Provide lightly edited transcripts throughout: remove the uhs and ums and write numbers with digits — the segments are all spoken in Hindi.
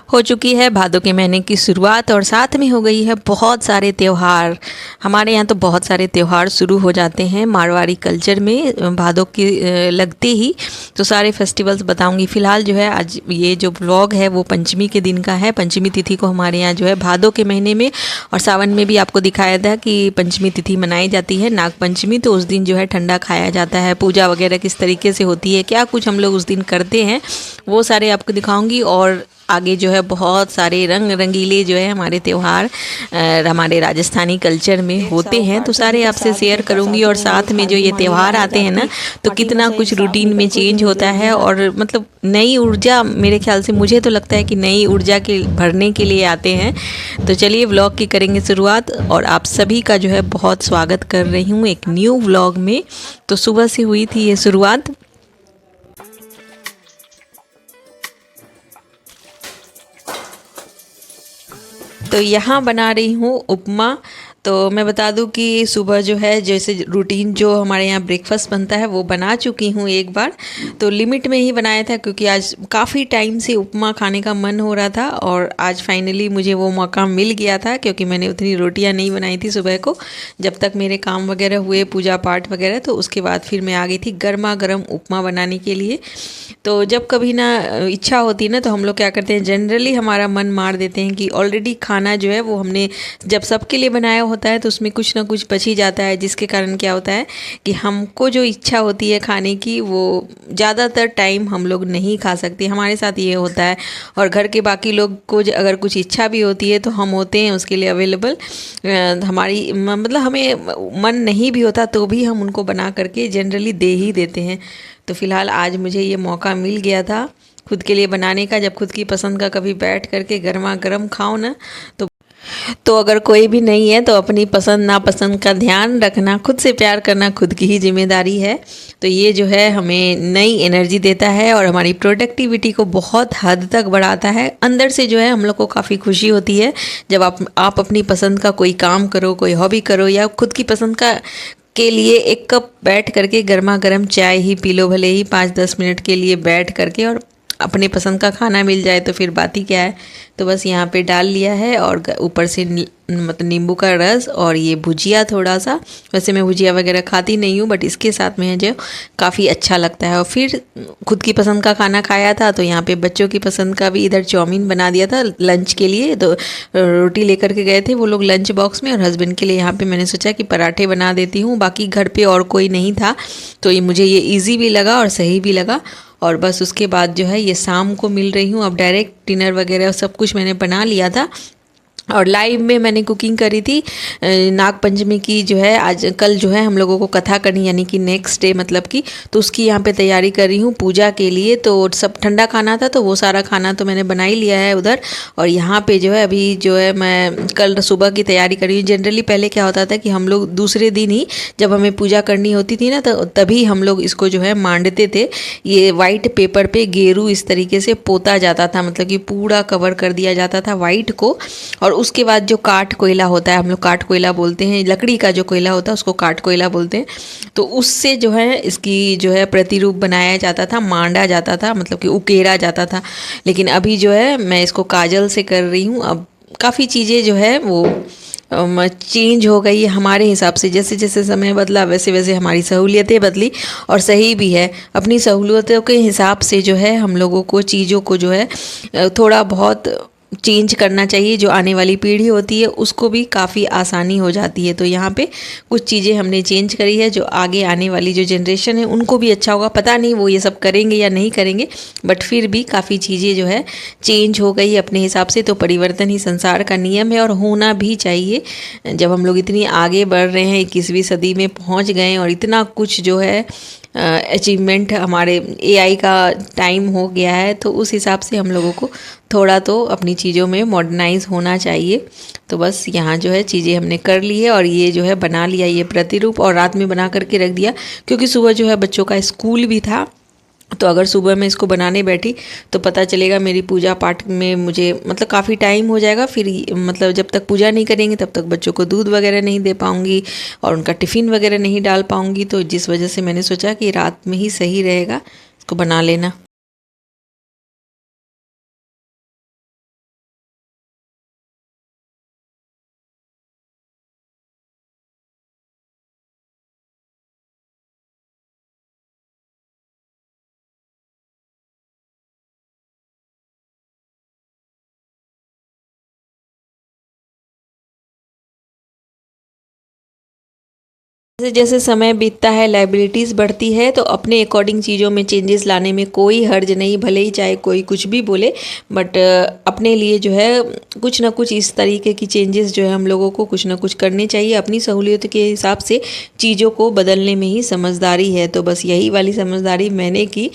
हो चुकी है भादों के महीने की शुरुआत और साथ में हो गई है बहुत सारे त्यौहार। हमारे यहाँ तो बहुत सारे त्यौहार शुरू हो जाते हैं मारवाड़ी कल्चर में भादों के लगते ही। तो सारे फेस्टिवल्स बताऊंगी। फ़िलहाल जो है आज ये जो व्लॉग है वो पंचमी के दिन का है। पंचमी तिथि को हमारे यहाँ जो है भादों के महीने में और सावन में भी आपको दिखाया था कि पंचमी तिथि मनाई जाती है नाग पंचमी। तो उस दिन जो है ठंडा खाया जाता है, पूजा वगैरह किस तरीके से होती है, क्या कुछ हम लोग उस दिन करते हैं वो सारे आपको दिखाऊंगी। और आगे जो है बहुत सारे रंग रंगीले जो है हमारे त्यौहार हमारे राजस्थानी कल्चर में होते हैं, तो सारे आपसे शेयर करूंगी। और साथ में जो ये त्यौहार आते हैं ना, तो कितना कुछ रूटीन में चेंज होता है और मतलब नई ऊर्जा, मेरे ख्याल से मुझे तो लगता है कि नई ऊर्जा के भरने के लिए आते हैं। तो चलिए व्लॉग की करेंगे शुरुआत और आप सभी का जो है बहुत स्वागत कर रही हूँ एक न्यू व्लॉग में। तो सुबह से हुई थी ये शुरुआत। तो यहाँ बना रही हूँ उपमा। तो मैं बता दूँ कि सुबह जो है जैसे रूटीन जो हमारे यहाँ ब्रेकफास्ट बनता है वो बना चुकी हूँ एक बार। तो लिमिट में ही बनाया था क्योंकि आज काफ़ी टाइम से उपमा खाने का मन हो रहा था और आज फाइनली मुझे वो मौका मिल गया था क्योंकि मैंने उतनी रोटियाँ नहीं बनाई थी सुबह को। जब तक मेरे काम वगैरह हुए, पूजा पाठ वगैरह, तो उसके बाद फिर मैं आ गई थी गर्मा गर्म उपमा बनाने के लिए। तो जब कभी ना इच्छा होती है ना, तो हम लोग क्या करते हैं, जनरली हमारा मन मार देते हैं कि ऑलरेडी खाना जो है वो हमने जब सबके लिए बनाया होता है तो उसमें कुछ ना कुछ बच ही जाता है, जिसके कारण क्या होता है कि हमको जो इच्छा होती है खाने की वो ज़्यादातर टाइम हम लोग नहीं खा सकते। हमारे साथ ये होता है और घर के बाकी लोग को अगर कुछ इच्छा भी होती है तो हम होते हैं उसके लिए अवेलेबल। हमारी मतलब हमें मन नहीं भी होता तो भी हम उनको बना करके जनरली दे ही देते हैं। तो फ़िलहाल आज मुझे ये मौका मिल गया था खुद के लिए बनाने का। जब खुद की पसंद का कभी बैठ करके गर्मा गर्म खाओ ना, तो अगर कोई भी नहीं है तो अपनी पसंद नापसंद का ध्यान रखना, खुद से प्यार करना खुद की ही जिम्मेदारी है। तो ये जो है हमें नई एनर्जी देता है और हमारी प्रोडक्टिविटी को बहुत हद तक बढ़ाता है। अंदर से जो है हम लोग को काफ़ी खुशी होती है जब आप अपनी पसंद का कोई काम करो, कोई हॉबी करो या खुद की पसंद का के लिए एक कप बैठ करके गर्मा गर्म चाय ही पी लो, भले ही 5-10 मिनट के लिए बैठ करके, और अपने पसंद का खाना मिल जाए तो फिर बात ही क्या है। तो बस यहाँ पे डाल लिया है और ऊपर से मतलब नींबू का रस और ये भुजिया थोड़ा सा। वैसे मैं भुजिया वगैरह खाती नहीं हूँ बट इसके साथ में है जो काफ़ी अच्छा लगता है। और फिर खुद की पसंद का खाना खाया था तो यहाँ पे बच्चों की पसंद का भी इधर चाउमीन बना दिया था लंच के लिए। तो रोटी लेकर के गए थे वो लोग लंच बॉक्स में, और हस्बैंड के लिए यहाँ पे मैंने सोचा कि पराठे बना देती हूँ। बाकी घर पे और कोई नहीं था तो ये मुझे ये ईजी भी लगा और सही भी लगा। और बस उसके बाद जो है ये शाम को मिल रही हूँ। अब डायरेक्ट डिनर वगैरह सब कुछ मैंने बना लिया था और लाइव में मैंने कुकिंग करी थी। नाग पंचमी की जो है आज कल जो है हम लोगों को कथा करनी, यानी कि नेक्स्ट डे मतलब कि, तो उसकी यहाँ पे तैयारी कर रही हूँ पूजा के लिए। तो सब ठंडा खाना था तो वो सारा खाना तो मैंने बना ही लिया है उधर। और यहाँ पे जो है अभी जो है मैं कल सुबह की तैयारी कर रही हूँ। जनरली पहले क्या होता था कि हम लोग दूसरे दिन ही जब हमें पूजा करनी होती थी ना, तो तभी हम लोग इसको जो है मांडते थे। ये वाइट पेपर पे गेरू इस तरीके से पोता जाता था, मतलब कि पूरा कवर कर दिया जाता था वाइट को। और उसके बाद जो काठ कोयला होता है, हम लोग काठ कोयला बोलते हैं, लकड़ी का जो कोयला होता है उसको काठ कोयला बोलते हैं। तो उससे जो है इसकी जो है प्रतिरूप बनाया जाता था, मांडा जाता था, मतलब कि उकेरा जाता था। लेकिन अभी जो है मैं इसको काजल से कर रही हूँ। अब काफ़ी चीज़ें जो है वो चेंज हो गई हमारे हिसाब से। जैसे जैसे समय बदला वैसे वैसे हमारी सहूलियतें बदली, और सही भी है। अपनी सहूलियतों के हिसाब से जो है हम लोगों को चीज़ों को जो है थोड़ा बहुत चेंज करना चाहिए। जो आने वाली पीढ़ी होती है उसको भी काफ़ी आसानी हो जाती है। तो यहाँ पे कुछ चीज़ें हमने चेंज करी है जो आगे आने वाली जो जनरेशन है उनको भी अच्छा होगा। पता नहीं वो ये सब करेंगे या नहीं करेंगे, बट फिर भी काफ़ी चीज़ें जो है चेंज हो गई अपने हिसाब से। तो परिवर्तन ही संसार का नियम है और होना भी चाहिए। जब हम लोग इतनी आगे बढ़ रहे हैं, 21वीं सदी में पहुँच गए और इतना कुछ जो है अचीवमेंट, हमारे एआई का टाइम हो गया है, तो उस हिसाब से हम लोगों को थोड़ा तो अपनी चीज़ों में मॉडर्नाइज होना चाहिए। तो बस यहाँ जो है चीज़ें हमने कर ली है और ये जो है बना लिया ये प्रतिरूप, और रात में बना करके रख दिया क्योंकि सुबह जो है बच्चों का स्कूल भी था। तो अगर सुबह मैं इसको बनाने बैठी तो पता चलेगा मेरी पूजा पाठ में मुझे मतलब काफ़ी टाइम हो जाएगा। फिर मतलब जब तक पूजा नहीं करेंगे तब तक बच्चों को दूध वगैरह नहीं दे पाऊँगी और उनका टिफ़िन वगैरह नहीं डाल पाऊँगी। तो जिस वजह से मैंने सोचा कि रात में ही सही रहेगा इसको बना लेना। जैसे जैसे समय बीतता है, लाइबिलिटीज़ बढ़ती है, तो अपने अकॉर्डिंग चीज़ों में चेंजेस लाने में कोई हर्ज नहीं, भले ही चाहे कोई कुछ भी बोले, बट अपने लिए जो है कुछ ना कुछ इस तरीके की चेंजेस जो है हम लोगों को कुछ ना कुछ करने चाहिए। अपनी सहूलियत के हिसाब से चीज़ों को बदलने में ही समझदारी है। तो बस यही वाली समझदारी मैंने की।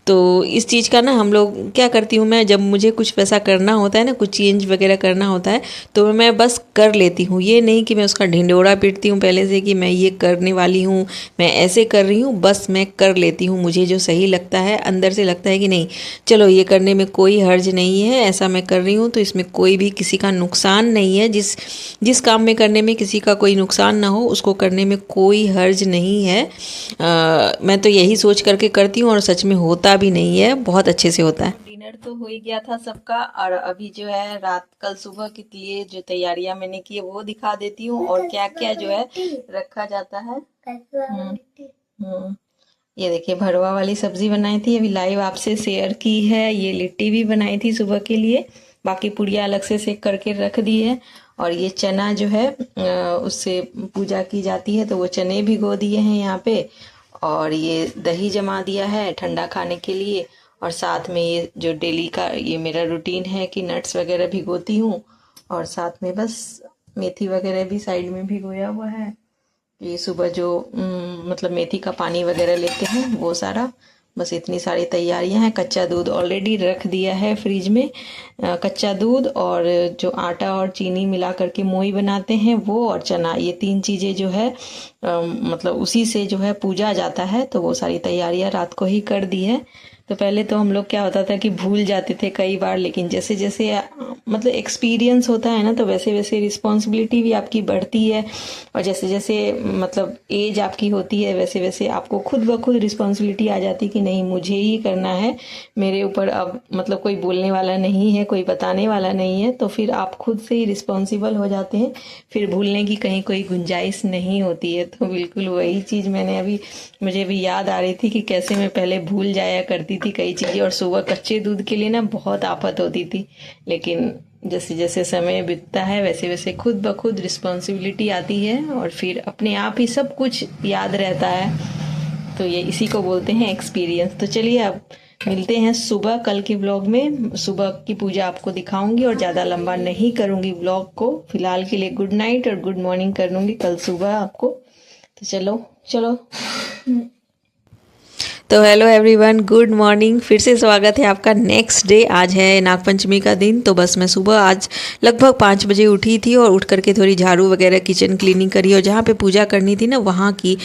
तो इस चीज़ का ना हम लोग क्या करती हूँ मैं, जब मुझे कुछ वैसा करना होता है ना, कुछ चेंज वगैरह करना होता है, तो मैं बस कर लेती हूँ। ये नहीं कि मैं उसका ढिंढोरा पीटती हूँ पहले से कि मैं ये करने वाली हूँ, मैं ऐसे कर रही हूँ, बस मैं कर लेती हूँ। मुझे जो सही लगता है, अंदर से लगता है कि नहीं चलो ये करने में कोई हर्ज नहीं है, ऐसा मैं कर रही हूँ तो इसमें कोई भी किसी का नुकसान नहीं है। जिस जिस काम में करने में किसी का कोई नुकसान ना हो, उसको करने में कोई हर्ज नहीं है। मैं तो यही सोच करके करती हूँ और सच में होता भी नहीं है, बहुत अच्छे से होता है। डिनर तो हो ही गया था सबका, और अभी जो है रात कल सुबह के लिए जो तैयारियां मैंने की है वो दिखा देती हूँ, और क्या क्या जो है रखा जाता है। हम्म ये देखिए, भरवा वाली सब्जी बनाई थी, अभी लाइव आपसे शेयर की है। ये लिट्टी भी बनाई थी सुबह के लिए, बाकी पुड़िया अलग से सेक करके रख दी है। और ये चना जो है उससे पूजा की जाती है, तो वो चने भिगो दिए हैं यहाँ पे। और ये दही जमा दिया है ठंडा खाने के लिए। और साथ में ये जो डेली का ये मेरा रूटीन है कि नट्स वगैरह भिगोती हूँ, और साथ में बस मेथी वगैरह भी साइड में भिगोया हुआ है। ये सुबह जो मतलब मेथी का पानी वगैरह लेते हैं वो सारा, बस इतनी सारी तैयारियां हैं। कच्चा दूध ऑलरेडी रख दिया है फ्रिज में। कच्चा दूध और जो आटा और चीनी मिला करके मोई बनाते हैं वो, और चना, ये तीन चीज़ें जो है मतलब उसी से जो है पूजा जाता है। तो वो सारी तैयारियां रात को ही कर दी है। तो पहले तो हम लोग क्या होता था कि भूल जाते थे कई बार, लेकिन जैसे जैसे मतलब एक्सपीरियंस होता है ना, तो वैसे वैसे रिस्पॉन्सिबिलिटी भी आपकी बढ़ती है। और जैसे जैसे मतलब एज आपकी होती है, वैसे वैसे आपको खुद ब खुद रिस्पॉन्सिबिलिटी आ जाती कि नहीं मुझे ही करना है, मेरे ऊपर अब मतलब कोई बोलने वाला नहीं है, कोई बताने वाला नहीं है। तो फिर आप खुद से ही रिस्पॉन्सिबल हो जाते हैं, फिर भूलने की कहीं कोई गुंजाइश नहीं होती है। तो बिल्कुल वही चीज़ मैंने अभी, मुझे भी याद आ रही थी कि कैसे मैं पहले भूल जाया करती थी कई चीज़ें, और सुबह कच्चे दूध के लिए ना बहुत आफत होती थी। लेकिन जैसे जैसे समय बीतता है वैसे वैसे खुद ब खुद रिस्पॉन्सिबिलिटी आती है, और फिर अपने आप ही सब कुछ याद रहता है। तो ये इसी को बोलते हैं एक्सपीरियंस। तो चलिए अब मिलते हैं सुबह कल के व्लॉग में। सुबह की पूजा आपको दिखाऊंगी और ज़्यादा लंबा नहीं करूंगी व्लॉग को। फिलहाल के लिए गुड नाइट और गुड मॉर्निंग कर लूँगी कल सुबह आपको। तो चलो चलो। तो हेलो एवरीवन, गुड मॉर्निंग। फिर से स्वागत है आपका नेक्स्ट डे। आज है नागपंचमी का दिन। तो बस मैं सुबह आज लगभग 5 बजे उठी थी, और उठ करके थोड़ी झाड़ू वगैरह किचन क्लीनिंग करी, और जहाँ पे पूजा करनी थी ना वहाँ की।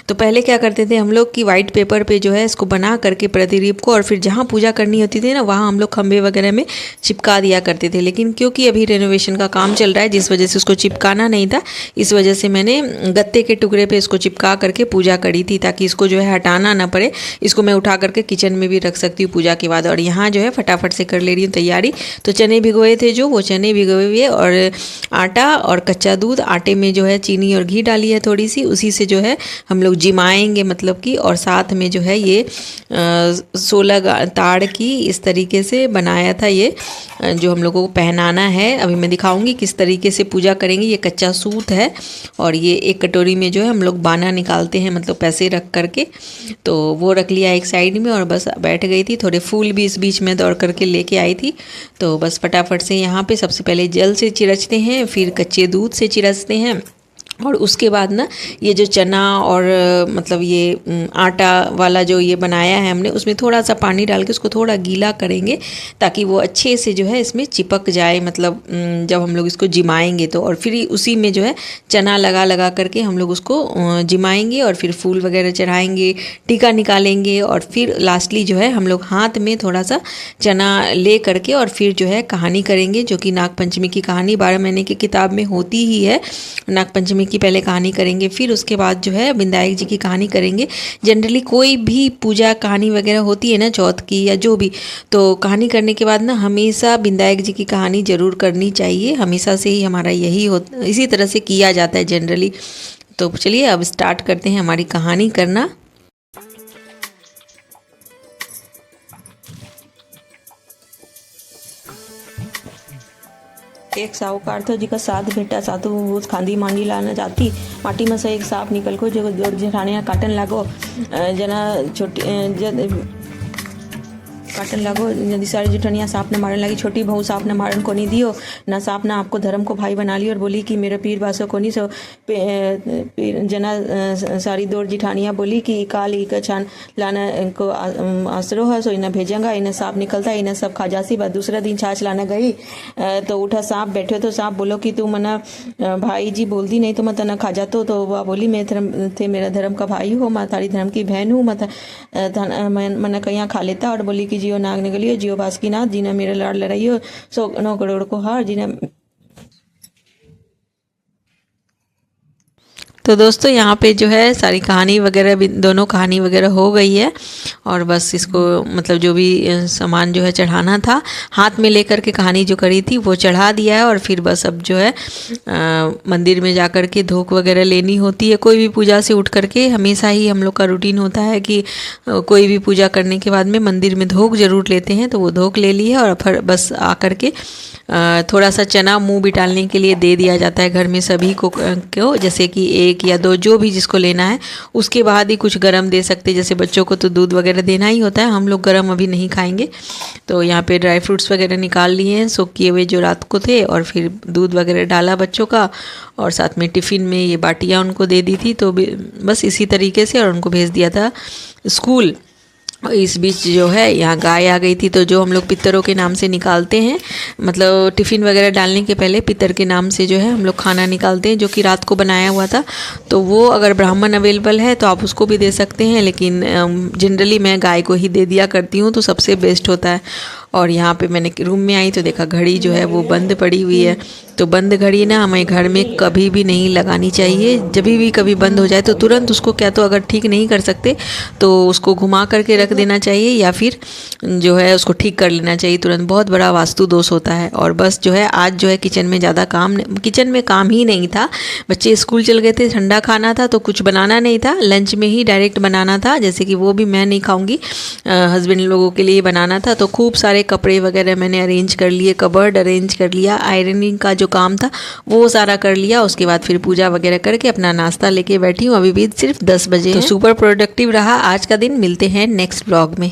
तो पहले क्या करते थे हम लोग कि वाइट पेपर पे जो है इसको बना करके प्रतिदीप को, और फिर जहाँ पूजा करनी होती थी ना वहाँ हम लोग खंभे वगैरह में चिपका दिया करते थे। लेकिन क्योंकि अभी रेनोवेशन का काम चल रहा है, जिस वजह से उसको चिपकाना नहीं था, इस वजह से मैंने गत्ते के टुकड़े पे इसको चिपका करके पूजा करी थी, ताकि इसको जो है हटाना ना पड़े। इसको मैं उठा करके किचन में भी रख सकती हूँ पूजा के बाद। और यहाँ जो है फटाफट से कर ले रही हूँ तैयारी। तो चने भिगोए थे जो, वो चने भिगोए हुए, और आटा और कच्चा दूध, आटे में जो है चीनी और घी डाली है थोड़ी सी, उसी से जो है हम लोग जिमाएंगे मतलब कि। और साथ में जो है ये 16 ताड़ की इस तरीके से बनाया था, ये जो हम लोगों को पहनाना है। अभी मैं दिखाऊंगी किस तरीके से पूजा करेंगे। ये कच्चा सूत है, और ये एक कटोरी में जो है हम लोग बाना निकालते हैं, मतलब पैसे रख करके। तो वो रख लिया एक साइड में, और बस बैठ गई थी। थोड़े फूल भी इस बीच में दौड़ करके लेके आई थी। तो बस फटाफट से यहाँ पे सबसे पहले जल से चिरचते हैं, फिर कच्चे दूध से चिरचते हैं, और उसके बाद ना ये जो चना और मतलब ये आटा वाला जो ये बनाया है हमने, उसमें थोड़ा सा पानी डाल के उसको थोड़ा गीला करेंगे, ताकि वो अच्छे से जो है इसमें चिपक जाए, मतलब जब हम लोग इसको जिमाएंगे तो। और फिर उसी में जो है चना लगा लगा करके हम लोग उसको जिमाएंगे, और फिर फूल वगैरह चढ़ाएंगे, टीका निकालेंगे, और फिर लास्टली जो है हम लोग हाथ में थोड़ा सा चना ले करके, और फिर जो है कहानी करेंगे, जो कि नागपंचमी की कहानी 12 महीने की किताब में होती ही है। नागपंचमी की पहले कहानी करेंगे, फिर उसके बाद जो है विनायक जी की कहानी करेंगे। जनरली कोई भी पूजा कहानी वगैरह होती है ना, चौथ की या जो भी, तो कहानी करने के बाद ना हमेशा विनायक जी की कहानी जरूर करनी चाहिए। हमेशा से ही हमारा यही होता, इसी तरह से किया जाता है जनरली। तो चलिए अब स्टार्ट करते हैं हमारी कहानी करना। एक साहूकार था जिका साथ भेटा साधु वो खांदी मांडी लाना जाती माटी में से एक सांप निकल को जो जेठानिया काटन लागो जना छोटी काटन लागो नदी सारी जेठनिया सांप ने मारन लगी। छोटी बहू सांप ने मारन को नहीं दियो ना सांप ने आपको धर्म को भाई बना लिया और बोली कि मेरा पीर बासो को नहीं। सो जना सारी दौड़ जेठानिया बोली कि काल ई का छान लाना को आसरो है सो इन्हें भेजेंगा इन्हें सांप निकलता इन्हें सब खा जासी। बाद दूसरा दिन छाछ लाना गई तो उठा सांप बैठे तो सांप बोलो कि तू मना भाई जी बोल दी नहीं तो मैं तना खा जातो। तो वह बोली मैं धर्म थे मेरा धर्म का भाई हो मैं तारी धर्म की बहन हूँ मैं कहीं खा लेता। और बोली कि जियो नाग निकलियो जियो बासुकीनाथ जी ने मेरे लाड़ लड़ाइयो 100 करोड़ को हार जी ने। तो दोस्तों यहाँ पे जो है सारी कहानी वगैरह भी दोनों कहानी वगैरह हो गई है और बस इसको मतलब जो भी सामान जो है चढ़ाना था हाथ में लेकर के कहानी जो करी थी वो चढ़ा दिया है। और फिर बस अब जो है मंदिर में जाकर के धोक वगैरह लेनी होती है। कोई भी पूजा से उठ करके हमेशा ही हम लोग का रूटीन होता है कि कोई भी पूजा करने के बाद में मंदिर में धोक ज़रूर लेते हैं। तो वो धोक ले ली है और फिर बस आकर के थोड़ा सा चना मुंह भी डालने के लिए दे दिया जाता है घर में सभी को जैसे कि 1 या 2 जो भी जिसको लेना है। उसके बाद ही कुछ गरम दे सकते, जैसे बच्चों को तो दूध वगैरह देना ही होता है, हम लोग गरम अभी नहीं खाएंगे। तो यहाँ पे ड्राई फ्रूट्स वगैरह निकाल लिए हैं सोक किए हुए जो रात को थे और फिर दूध वगैरह डाला बच्चों का और साथ में टिफ़िन में ये बाटियाँ उनको दे दी थी। तो बस इसी तरीके से और उनको भेज दिया था स्कूल। इस बीच जो है यहाँ गाय आ गई थी। तो जो हम लोग पितरों के नाम से निकालते हैं मतलब टिफ़िन वगैरह डालने के पहले पितर के नाम से जो है हम लोग खाना निकालते हैं जो कि रात को बनाया हुआ था। तो वो अगर ब्राह्मण अवेलेबल है तो आप उसको भी दे सकते हैं, लेकिन जनरली मैं गाय को ही दे दिया करती हूँ तो सबसे बेस्ट होता है। और यहाँ पे मैंने रूम में आई तो देखा घड़ी जो है वो बंद पड़ी हुई है। तो बंद घड़ी ना हमें घर में कभी भी नहीं लगानी चाहिए। जब भी कभी बंद हो जाए तो तुरंत उसको क्या तो अगर ठीक नहीं कर सकते तो उसको घुमा करके रख देना चाहिए या फिर जो है उसको ठीक कर लेना चाहिए तुरंत। बहुत बड़ा वास्तु दोष होता है। और बस जो है आज जो है किचन में ज़्यादा किचन में काम ही नहीं था। बच्चे स्कूल चल गए थे, ठंडा खाना था तो कुछ बनाना नहीं था, लंच में ही डायरेक्ट बनाना था। जैसे कि वो भी मैं नहीं खाऊंगी, हस्बैंड लोगों के लिए बनाना था। तो खूब सारे कपड़े वगैरह मैंने अरेंज कर लिए, कबर्ड अरेंज कर लिया, आयरनिंग का जो काम था वो सारा कर लिया। उसके बाद फिर पूजा वगैरह करके अपना नाश्ता लेके बैठी हूँ। अभी भी सिर्फ 10 बजे। तो सुपर प्रोडक्टिव रहा आज का दिन। मिलते हैं नेक्स्ट ब्लॉग में।